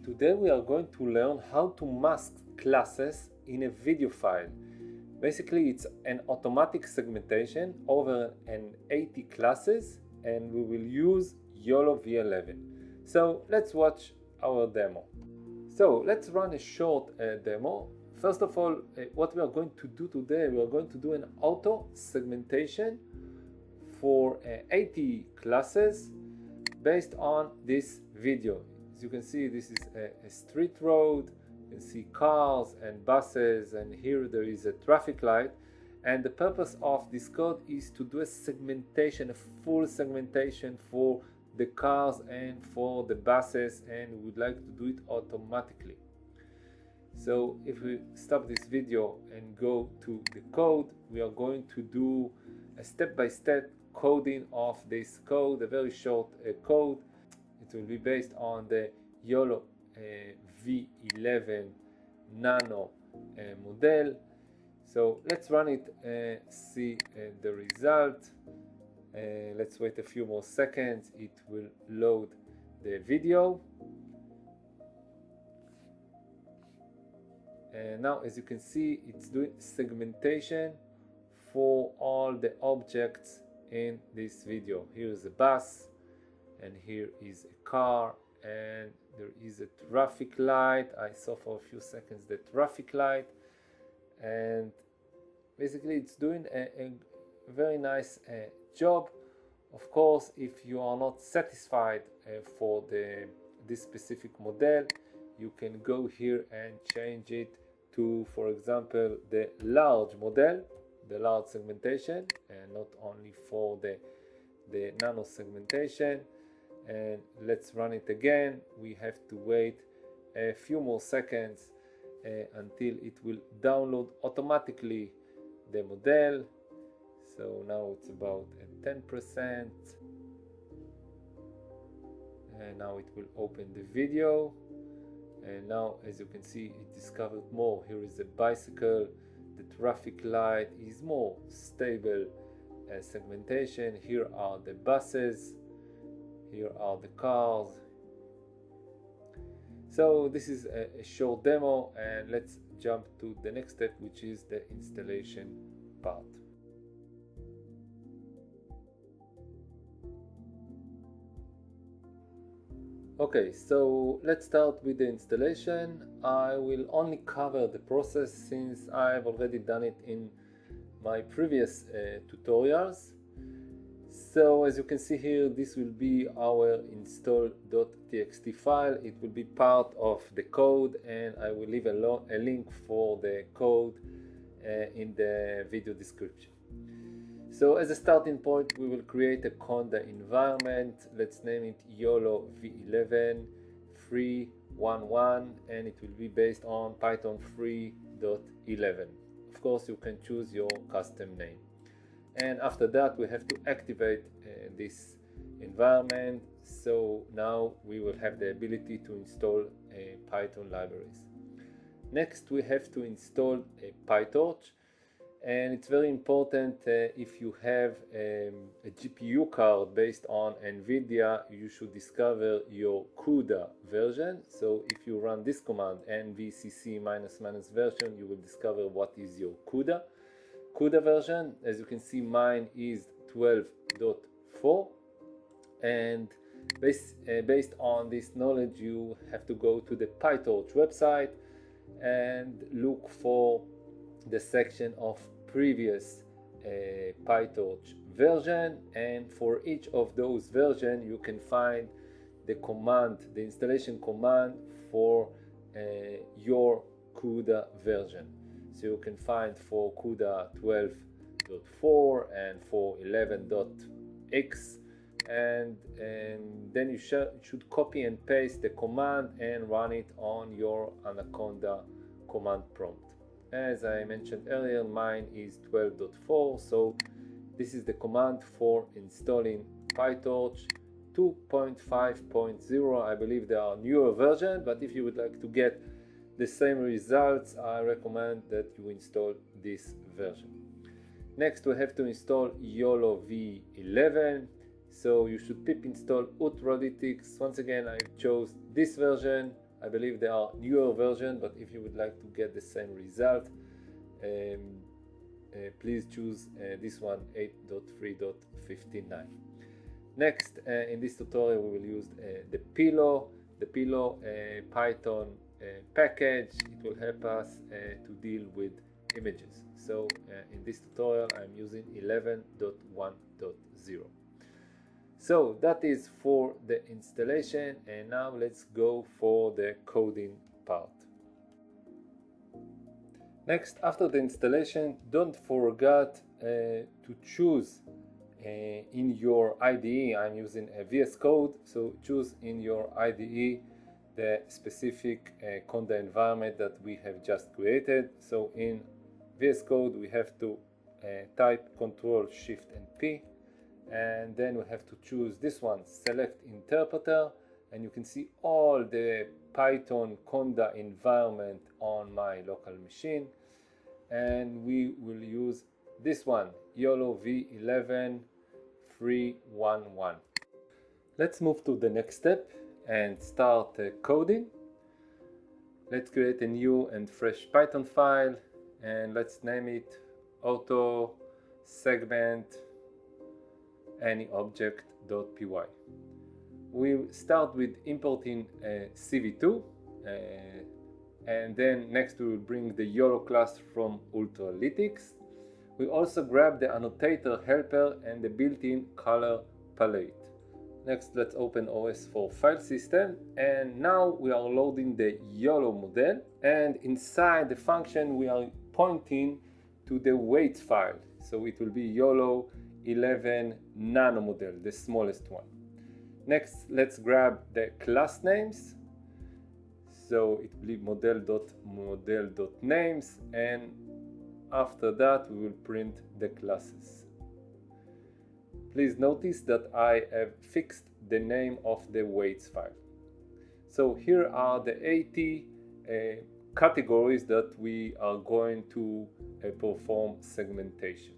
Today we are going to learn how to mask classes in a video file. Basically, it's an automatic segmentation over an 80 classes, and we will use YOLOv11. So let's watch our demo. So let's run a short demo. First of all, what we are going to do today, we are going to do an auto segmentation for 80 classes based on this video. As you can see, this is a street road. You can see cars and buses, and here there is a traffic light. And the purpose of this code is to do a segmentation, a full segmentation for the cars and for the buses, and we would like to do it automatically. So if we stop this video and go to the code, we are going to do a step-by-step coding of this code, a very short code. It will be based on the YOLOv11 nano model. So let's run it, see the result. Let's wait a few more seconds. It will load the video. And now, as you can see, it's doing segmentation for all the objects in this video. Here is a bus, and here is a car, and there is a traffic light. I saw for a few seconds the traffic light, and basically it's doing a very nice job. Of course, if you are not satisfied for this specific model, you can go here and change it to, for example, the large model, the large segmentation, and not only for the nano segmentation. And let's run it again. We have to wait a few more seconds until it will download automatically the model. So now it's about 10%, and now it will open the video. And now, as you can see, it discovered more. Here is a bicycle. The traffic light is more stable segmentation. Here are the buses. Here are the cars. So this is a short demo, and let's jump to the next step, which is the installation part. Okay, so let's start with the installation. I will only cover the process since I've already done it in my previous tutorials. So as you can see here, this will be our install.txt file. It will be part of the code, and I will leave a link for the code in the video description. So as a starting point, we will create a conda environment. Let's name it YOLOv11 3.1.1, and it will be based on Python 3.11. Of course, you can choose your custom name. And after that, we have to activate this environment. So now we will have the ability to install Python libraries. Next, we have to install PyTorch. And it's very important, if you have a GPU card based on NVIDIA, you should discover your CUDA version. So if you run this command, nvcc -- version, you will discover what is your CUDA version. As you can see, mine is 12.4. And based on this knowledge, you have to go to the PyTorch website and look for the section of previous PyTorch version, and for each of those versions you can find the installation command for your CUDA version. So you can find for CUDA 12.4 and for 11.x, and then you should copy and paste the command and run it on your Anaconda command prompt. As I mentioned earlier, mine is 12.4, so this is the command for installing PyTorch 2.5.0. I believe there are newer versions, but if you would like to get the same results, I recommend that you install this version. Next, we have to install YOLOv11. So you should pip install Ultralytics. Once again, I chose this version. I believe there are newer versions, but if you would like to get the same result, please choose this one, 8.3.59. Next, in this tutorial we will use the Pillow Python package. It will help us to deal with images. So in this tutorial I'm using 11.1.0. So that is for the installation, and now let's go for the coding part. Next, after the installation, don't forget to choose in your IDE. I'm using a VS Code, so choose in your IDE the specific Conda environment that we have just created. So in VS Code we have to type Ctrl Shift and P, and then we have to choose this one, select interpreter, and you can see all the Python Conda environment on my local machine, and we will use this one, YOLOv11 311. Let's move to the next step and start coding. Let's create a new and fresh Python file, and let's name it auto segment any object.py. We'll start with importing CV2, and then next we will bring the YOLO class from Ultralytics. We also grab the annotator helper and the built-in color palette. Next, let's open OS for file system, and now we are loading the YOLO model, and inside the function we are pointing to the weight file, so it will be YOLO11 nano model, the smallest one. Next, let's grab the class names, so it will be model.model.names, and after that we will print the classes. Please notice that I have fixed the name of the weights file. So here are the 80 categories that we are going to perform segmentation.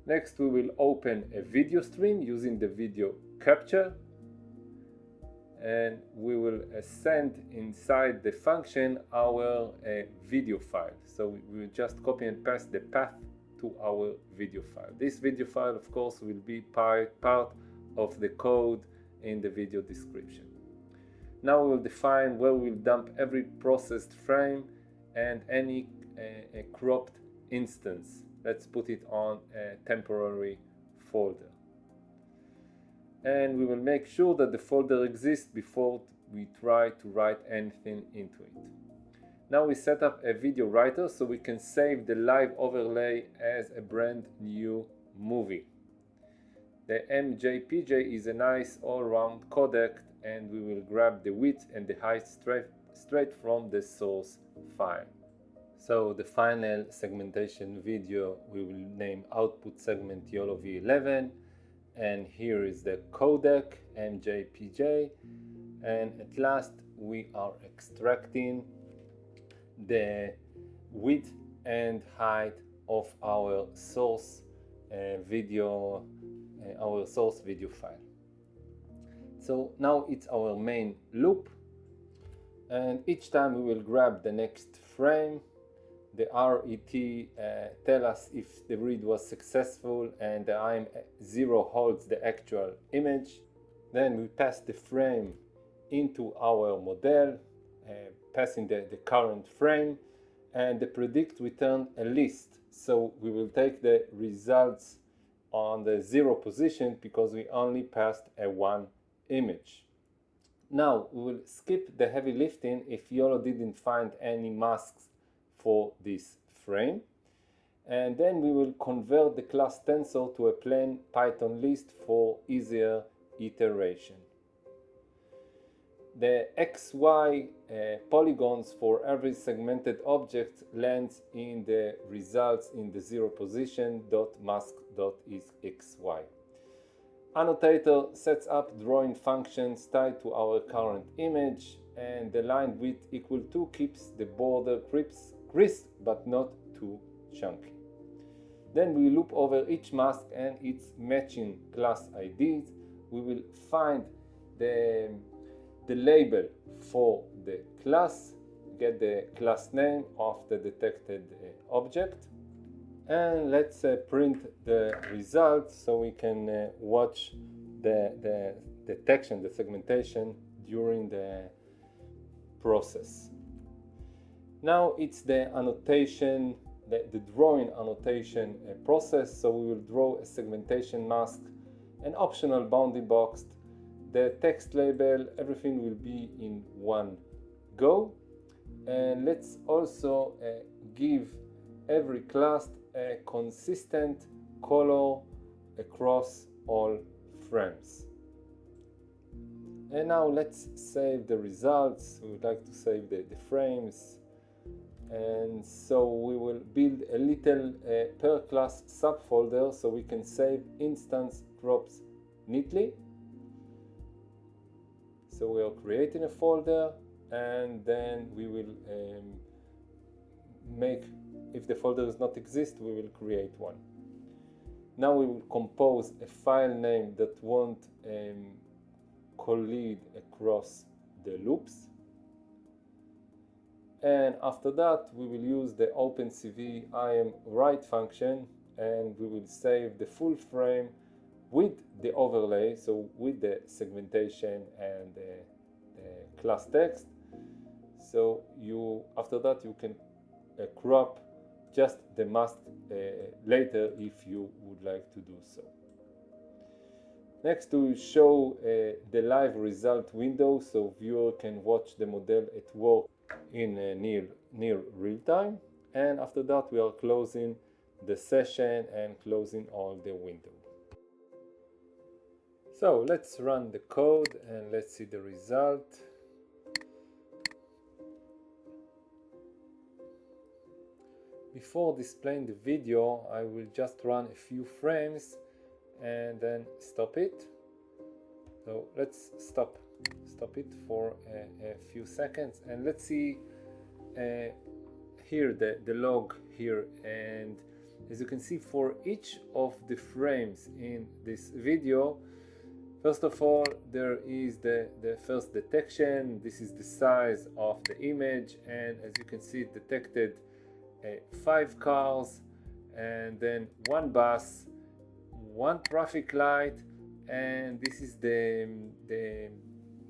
Next, we will open a video stream using the video capture, and we will send inside the function our video file. So we will just copy and paste the path to our video file. This video file, of course, will be part of the code in the video description. Now we will define where we will dump every processed frame and any cropped instance. Let's put it on a temporary folder. And we will make sure that the folder exists before we try to write anything into it. Now we set up a video writer so we can save the live overlay as a brand new movie. The MJPJ is a nice all-round codec, and we will grab the width and the height straight from the source file. So the final segmentation video we will name output segment YOLOv11, and here is the codec MJPJ, and at last we are extracting the width and height of our source video file. So now it's our main loop, and each time we will grab the next frame. The RET tell us if the read was successful, and the IM0 holds the actual image. Then we pass the frame into our model, passing the current frame, and the predict return a list. So we will take the results on the 0 position because we only passed a 1 image. Now we will skip the heavy lifting if YOLO didn't find any masks for this frame, and then we will convert the class tensor to a plain Python list for easier iteration. The XY polygons for every segmented object lands in the results in the 0 position .mask.isXY. Annotator sets up drawing functions tied to our current image, and the line width equal to keeps the border crisp but not too chunky. Then we loop over each mask and its matching class IDs. We will find the the label for the class, get the class name of the detected object, and let's print the result so we can watch the detection, the segmentation during the process. Now it's the annotation, the drawing annotation process. So we will draw a segmentation mask, an optional bounding box, the text label, everything will be in one go. And let's also give every class a consistent color across all frames. And now let's save the results. We would like to save the frames. And so we will build a little per class subfolder so we can save instance drops neatly. So we are creating a folder, and then we will make, if the folder does not exist, we will create one. Now we will compose a file name that won't collide across the loops. And after that, we will use the OpenCV IAmWrite function, and we will save the full frame with the overlay, so with the segmentation and the class text. So after that you can crop just the mask later if you would like to do so. Next, we will show the live result window so viewer can watch the model at work in near real time. And after that, we are closing the session and closing all the window. So let's run the code and let's see the result. Before displaying the video, I will just run a few frames and then stop it. So let's stop it for a few seconds, and let's see here the log here. And as you can see, for each of the frames in this video, first of all, there is the first detection. This is the size of the image, and as you can see, it detected 5 cars, and then 1 bus, 1 traffic light, and this is the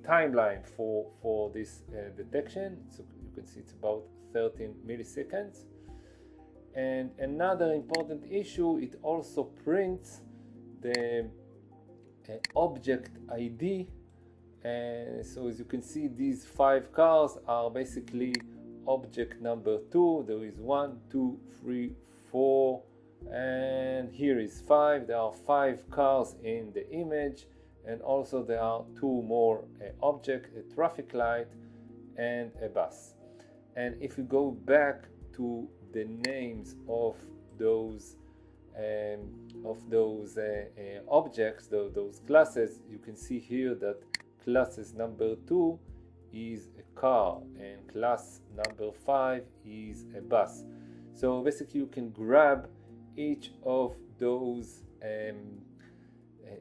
timeline for this detection. So you can see it's about 13 milliseconds. And another important issue, it also prints the object ID. And so as you can see, these 5 cars are basically object number 2. There is 1, 2, 3, 4, and here is 5. There are 5 cars in the image, and also there are 2 more objects, a traffic light and a bus. And if you go back to the names of those objects, those classes, you can see here that classes number 2 is a car and class number 5 is a bus. So basically you can grab each of those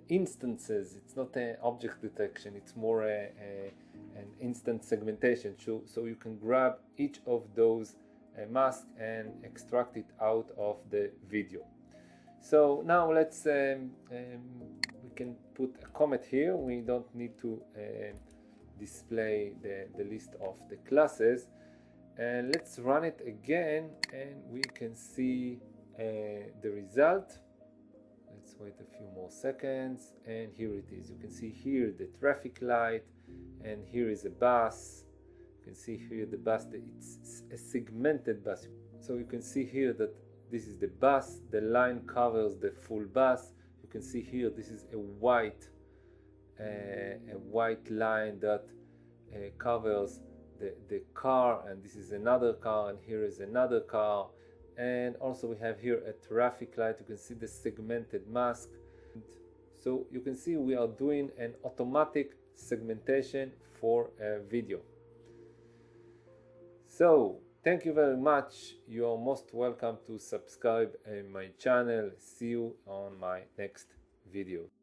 instances. It's not an object detection, it's more an instant segmentation. So you can grab each of those masks and extract it out of the video. So now let's we can put a comment here. We don't need to display the list of the classes, and let's run it again and we can see the result. Let's wait a few more seconds, and here it is. You can see here the traffic light, and here is a bus. You can see here the bus, it's a segmented bus. So you can see here that this is the bus, the line covers the full bus. You can see here this is a white line that covers the car, and this is another car, and here is another car. And also we have here a traffic light. You can see the segmented mask. So you can see we are doing an automatic segmentation for a video. So thank you very much. You are most welcome to subscribe my channel. See you on my next video.